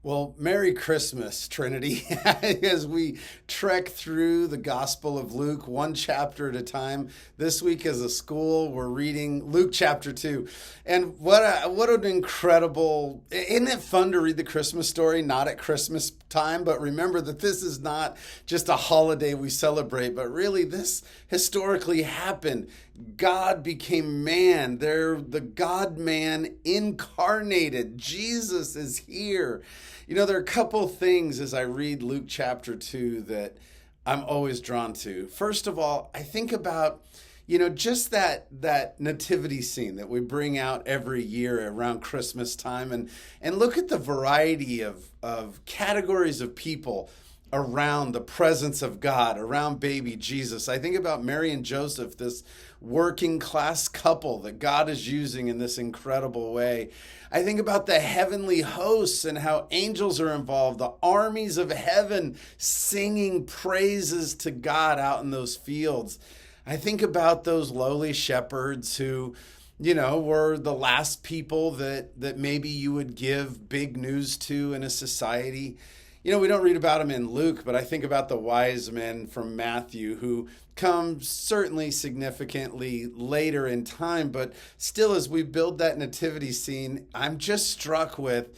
Well, Merry Christmas, Trinity, as we trek through the Gospel of Luke, one chapter at a time. This week as a school, we're reading Luke chapter 2. And what an incredible, isn't it fun to read the Christmas story, not at Christmas time, but remember that this is not just a holiday we celebrate, but really this historically happened. God became man. They're the God-man incarnated. Jesus is here. You know, there are a couple things as I read Luke chapter 2 that I'm always drawn to. First of all, I think about, just that nativity scene that we bring out every year around Christmas time and look at the variety of categories of people around the presence of God, around baby Jesus. I think about Mary and Joseph, this working class couple that God is using in this incredible way. I think about the heavenly hosts and how angels are involved, the armies of heaven singing praises to God out in those fields. I think about those lowly shepherds who, were the last people that maybe you would give big news to in a society. We don't read about them in Luke, but I think about the wise men from Matthew who come certainly significantly later in time, but still as we build that nativity scene, I'm just struck with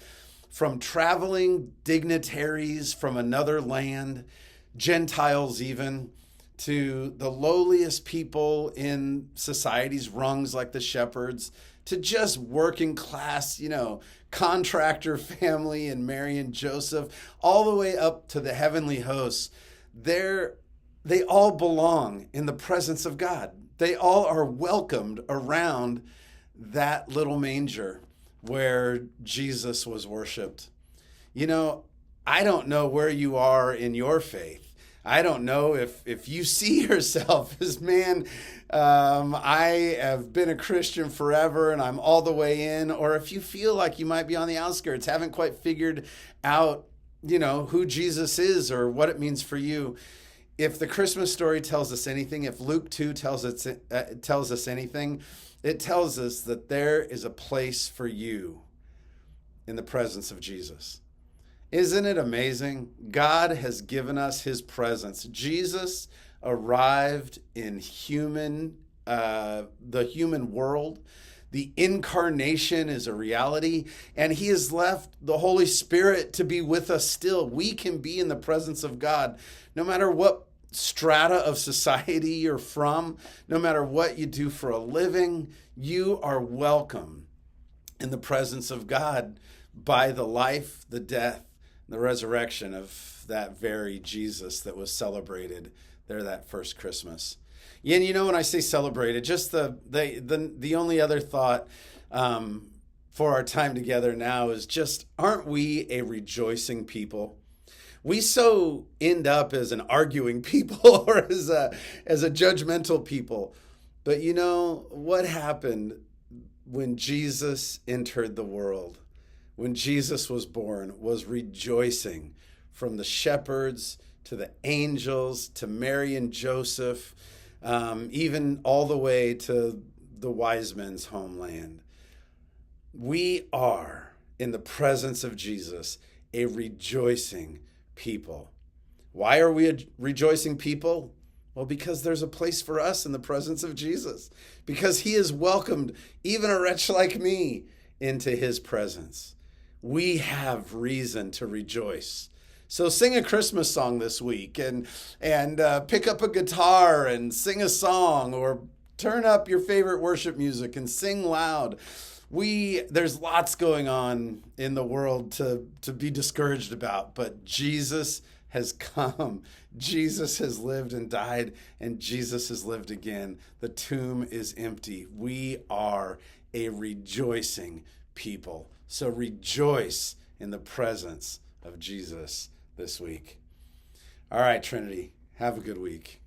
from traveling dignitaries from another land, Gentiles even, to the lowliest people in society's rungs like the shepherds, to just working class, contractor family and Mary and Joseph, all the way up to the heavenly hosts. They all belong in the presence of God. They all are welcomed around that little manger where Jesus was worshiped. I don't know where you are in your faith. I don't know if you see yourself as, man, I have been a Christian forever and I'm all the way in, or if you feel like you might be on the outskirts, haven't quite figured out, who Jesus is or what it means for you. If the Christmas story tells us anything, if Luke 2 tells us anything, it tells us that there is a place for you in the presence of Jesus. Isn't it amazing? God has given us his presence. Jesus arrived in the human world. The incarnation is a reality, and he has left the Holy Spirit to be with us still. We can be in the presence of God no matter what strata of society you're from, no matter what you do for a living. You are welcome in the presence of God by the life, the death, the resurrection of that very Jesus that was celebrated there that first Christmas. Yeah, and when I say celebrated, just the only other thought for our time together now is just, aren't we a rejoicing people? We so end up as an arguing people or as a judgmental people. But what happened when Jesus entered the world? When Jesus was born, was rejoicing, from the shepherds to the angels to Mary and Joseph, even all the way to the wise men's homeland. We are, in the presence of Jesus, a rejoicing people. Why are we a rejoicing people? Well, because there's a place for us in the presence of Jesus, because he has welcomed even a wretch like me into his presence. We have reason to rejoice. So sing a Christmas song this week and pick up a guitar and sing a song, or turn up your favorite worship music and sing loud. There's lots going on in the world to be discouraged about, but Jesus has come. Jesus has lived and died, and Jesus has lived again. The tomb is empty. We are a rejoicing people. So rejoice in the presence of Jesus this week. All right, Trinity, have a good week.